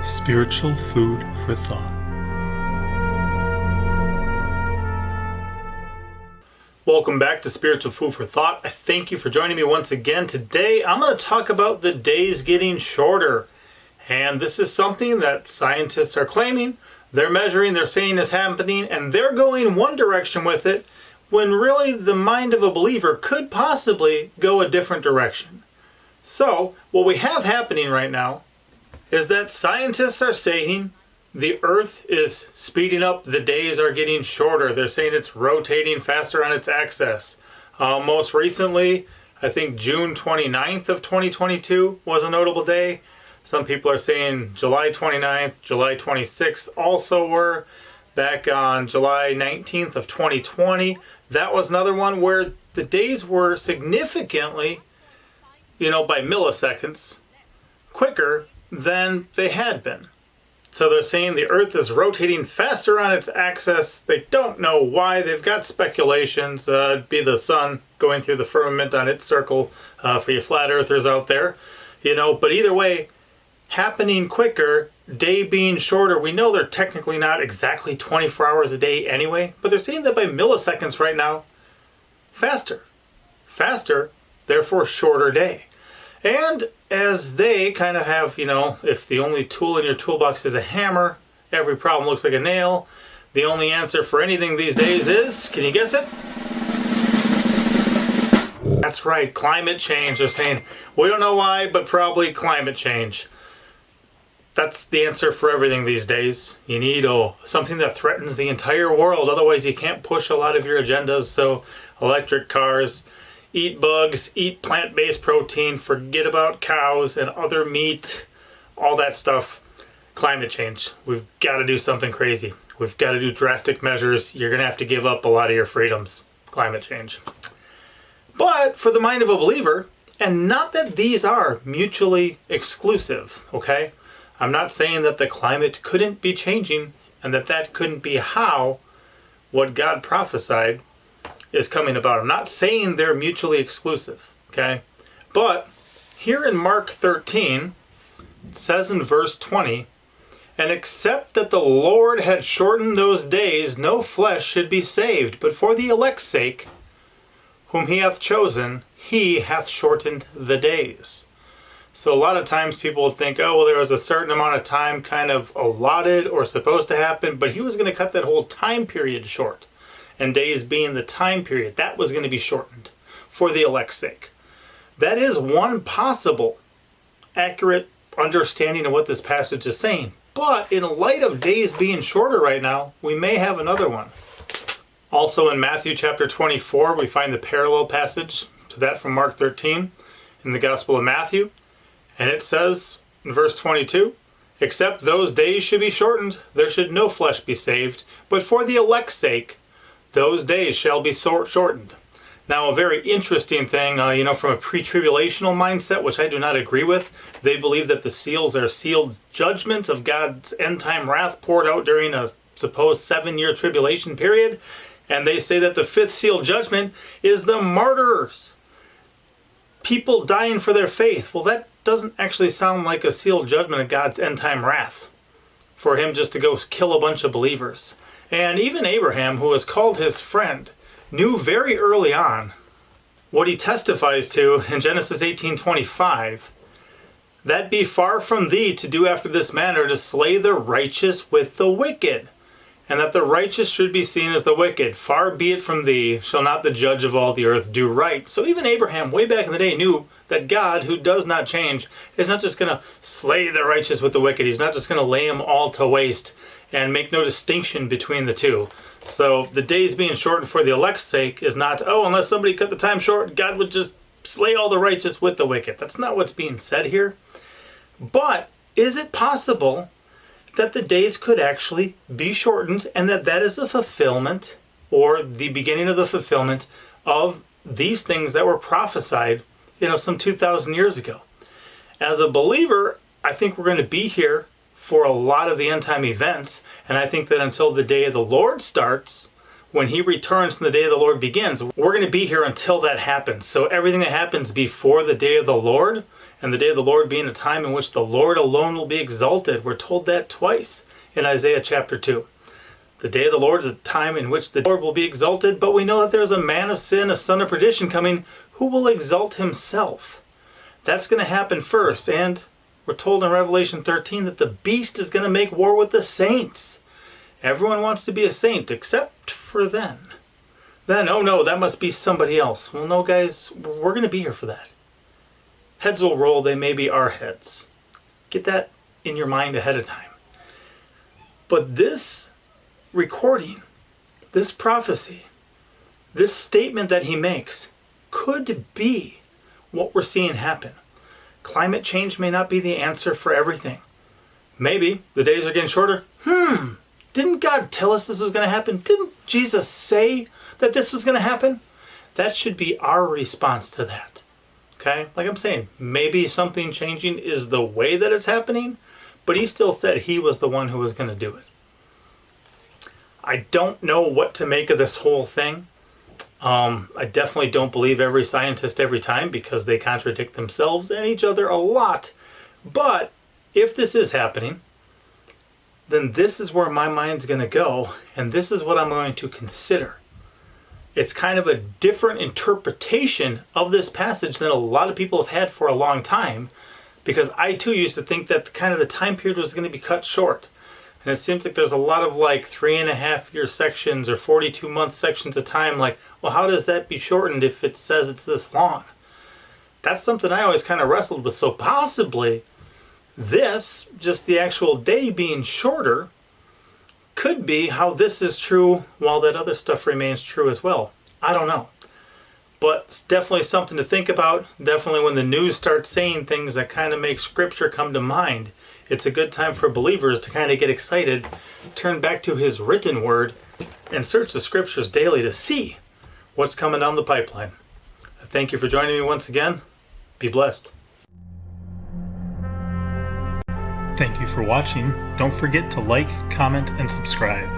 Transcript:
Spiritual food for thought. Welcome back to Spiritual Food for Thought. I thank you for joining me once again. Today I'm going to talk about the days getting shorter. And this is something that scientists are claiming, they're measuring, they're saying is happening, and they're going one direction with it when really the mind of a believer could possibly go a different direction. So what we have happening right now is that scientists are saying the earth is speeding up, the days are getting shorter. They're saying it's rotating faster on its axis. Most recently, I think June 29th of 2022 was a notable day. Some people are saying July 29th, July 26th also were. Back on July 19th of 2020, that was another one where the days were significantly, by milliseconds, quicker than they had been. So they're saying the earth is rotating faster on its axis. They don't know why. They've got speculations. It'd be the sun going through the firmament on its circle for you flat earthers out there. But either way, happening quicker, day being shorter. We know they're technically not exactly 24 hours a day anyway, but they're saying that by milliseconds right now, faster, therefore shorter day. And as they kind of have, if the only tool in your toolbox is a hammer, every problem looks like a nail. The only answer for anything these days is, can you guess it? That's right, climate change. They're saying, we don't know why, but probably climate change. That's the answer for everything these days. You need something that threatens the entire world. Otherwise, you can't push a lot of your agendas. So electric cars, eat bugs, eat plant-based protein, forget about cows and other meat, all that stuff. Climate change. We've got to do something crazy. We've got to do drastic measures. You're going to have to give up a lot of your freedoms. Climate change. But for the mind of a believer, and not that these are mutually exclusive, okay? I'm not saying that the climate couldn't be changing and that couldn't be how what God prophesied is coming about. I'm not saying they're mutually exclusive, okay? But here in Mark 13, it says in verse 20, and except that the Lord had shortened those days, no flesh should be saved, but for the elect's sake, whom he hath chosen, he hath shortened the days. So a lot of times people would think, there was a certain amount of time kind of allotted or supposed to happen, but he was going to cut that whole time period short. And days being the time period, that was going to be shortened for the elect's sake. That is one possible accurate understanding of what this passage is saying. But in light of days being shorter right now, we may have another one. Also in Matthew chapter 24, we find the parallel passage to that from Mark 13 in the Gospel of Matthew. And it says in verse 22, except those days should be shortened, there should no flesh be saved, but for the elect's sake, those days shall be shortened. Now, a very interesting thing, from a pre-tribulational mindset, which I do not agree with, they believe that the seals are sealed judgments of God's end-time wrath poured out during a supposed 7-year tribulation period. And they say that the fifth seal judgment is the martyrs. People dying for their faith. Well, that doesn't actually sound like a sealed judgment of God's end-time wrath for him just to go kill a bunch of believers. And even Abraham, who was called his friend, knew very early on what he testifies to in Genesis 18:25, that be far from thee to do after this manner, to slay the righteous with the wicked, and that the righteous should be seen as the wicked. Far be it from thee, shall not the judge of all the earth do right. So even Abraham, way back in the day, knew that God, who does not change, is not just going to slay the righteous with the wicked. He's not just going to lay them all to waste and make no distinction between the two. So the days being shortened for the elect's sake is not, unless somebody cut the time short, God would just slay all the righteous with the wicked. That's not what's being said here. But is it possible that the days could actually be shortened and that is a fulfillment or the beginning of the fulfillment of these things that were prophesied, some 2,000 years ago? As a believer, I think we're going to be here for a lot of the end time events, and I think that until the day of the Lord starts, when he returns and the day of the Lord begins, we're going to be here until that happens. So everything that happens before the day of the Lord and the day of the Lord being a time in which the Lord alone will be exalted. We're told that twice in Isaiah chapter 2. The day of the Lord is a time in which the Lord will be exalted, but we know that there's a man of sin, a son of perdition coming, who will exalt himself. That's going to happen first, and we're told in Revelation 13 that the beast is going to make war with the saints. Everyone wants to be a saint, except for then. Then, oh no, that must be somebody else. Well, no, guys, we're going to be here for that. Heads will roll, they may be our heads. Get that in your mind ahead of time. But this recording, this prophecy, this statement that he makes could be what we're seeing happen. Climate change may not be the answer for everything. Maybe the days are getting shorter. Didn't God tell us this was going to happen? Didn't Jesus say that this was going to happen? That should be our response to that. Okay? Like I'm saying, maybe something changing is the way that it's happening, but he still said he was the one who was going to do it. I don't know what to make of this whole thing. I definitely don't believe every scientist every time, because they contradict themselves and each other a lot. But if this is happening, then this is where my mind's going to go, and this is what I'm going to consider. It's kind of a different interpretation of this passage than a lot of people have had for a long time, because I too used to think that kind of the time period was going to be cut short. And it seems like there's a lot of like 3.5-year sections or 42-month sections of time. Like, well, how does that be shortened if it says it's this long? That's something I always kind of wrestled with. So possibly this, just the actual day being shorter, could be how this is true while that other stuff remains true as well. I don't know. But it's definitely something to think about. Definitely when the news starts saying things that kind of make scripture come to mind, it's a good time for believers to kind of get excited, turn back to his written word, and search the scriptures daily to see what's coming down the pipeline. Thank you for joining me once again. Be blessed. Thank you for watching. Don't forget to like, comment, and subscribe.